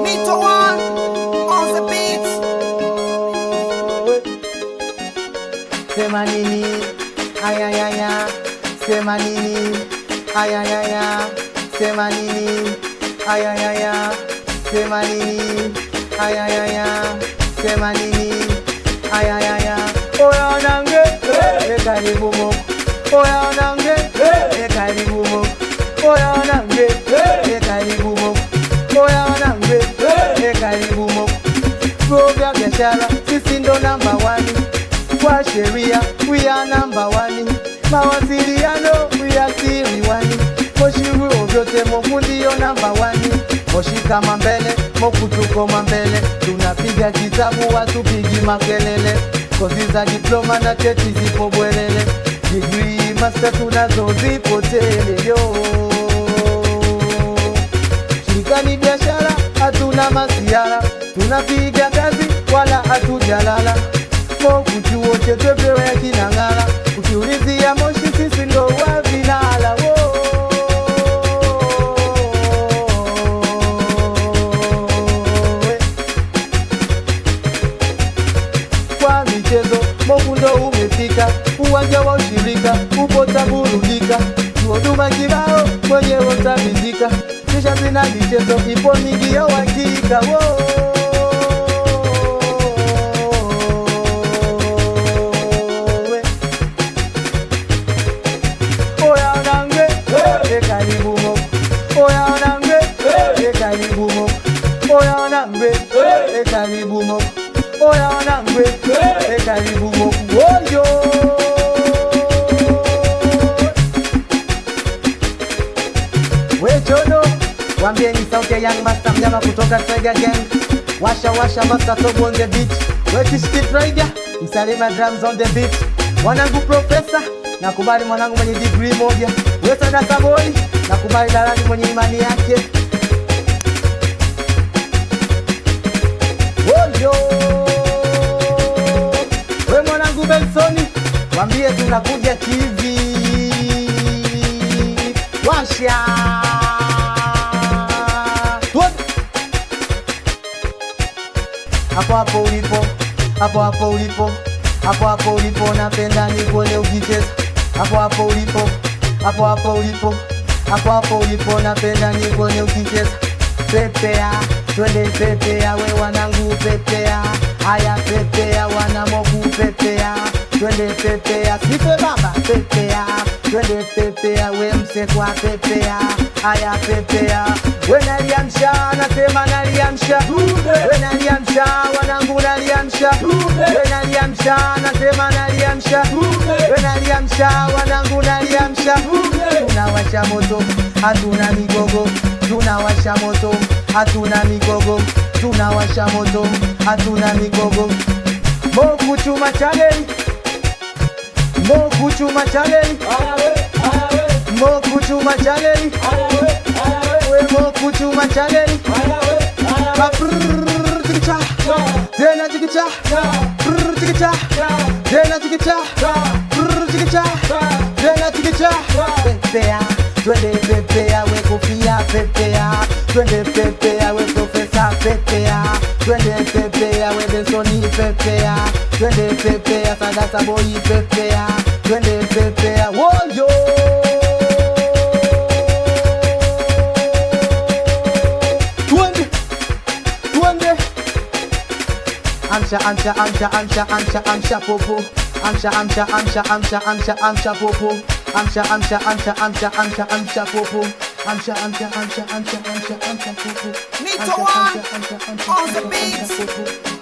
Nito One on the beat. Sema nini, ayayaya. Sema nini, ayayaya. Sema nini, ayayaya. Sema nini, ayayaya. Sema nini, ayayaya. Oya nange, karibu mo. Oya nange, karibu mo. Oya nange, karibu mo. Oya nange, karibu mo. Program biashara, sisi ndo number 1. Kwa sheria, we are number 1. Mawasiliano, we are siri 1. Moshiru vyote Mungu ndio number 1. Moshi kama mbele, Moku tuko mbele. Tunapiga kitabu watupigi makelele. Kozi za diploma na cheti zipo bwelele. Degree master tunazo zipo tele yo. Shirikani biashara, hatuna masiara. Tunapiga kazi wala hatujalala. Moku chuo chetu pewe kinang'ara. Ukiulizia Moshi sisi ndo wa vinara. Kwa michezo Moku ndo umefika. Uwanja wa ushirika upo taburudika. Huduma kibao mwenyewe utamizika. Kisha zina michezo ipo mingi ya uhakika. Oya nange, karibu mo. Oya nange, karibu mo. Oya nange, karibu mo. Oya nange, karibu mo. Oyo. Wechono, wambie ni sauti ya Young Master mnyama kutoka Tiger Gang. Washa washa Master Top on the beat. Weti Street Rider, Msalima drums on the beat. Wanangu professor, nakubali mwanangu mwenye degree moja. Weta dasa boy, nakubali darani mwenye imani yake. Oyo. We mwanangu Bensoni, wambie tunakuja TV. Washa. Hapo hapo ulipo, hapo hapo ulipo, hapo hapo ulipo, napenda nikuone ukicheza. Hapo hapo ulipo, hapo hapo ulipo, hapo hapo ulipo, napenda nikuone ukicheza. Pepea, twende pepea, we wanangu pepea. Haya pepea, wana Moku pepea. Twende pepea, sipe baba pepea. Twende pepea, we Msekwa pepea. Haya pepea, we naliamsha, nasema naliamsha. We naliamsha, wanangu naliamsha. We naliamsha, nasema naliamsha. We naliamsha, wanangu naliamsha. Tunawasha moto, hatuna migogo. Tunawasha moto, hatuna migogo. Tunawasha moto, hatuna migogo. Moku chuma challenge. Moku chuma challenge. Moku chuma challenge. We Moku chuma challenge. Tikicha. Tena tikicha. Tikicha. Tena tikicha. Tikicha. Tena tikicha. Pepea. Twende pepea, we Kofia pepea. Twende pepea, we Professor pepea. Twende pepea, we Bensoni pepea. Twende pepea, Sadasa boy pepea. Twende pepea, woyo. Twende, twende. Amsha, amsha, amsha, amsha, amsha, amsha popo. Amsha, amsha, amsha, amsha, amsha, amsha popo. Amsha, amsha, amsha, amsha, amsha, amsha popo. Amsha, amsha, amsha, amsha, amsha, amsha popo. Nito One on the beat.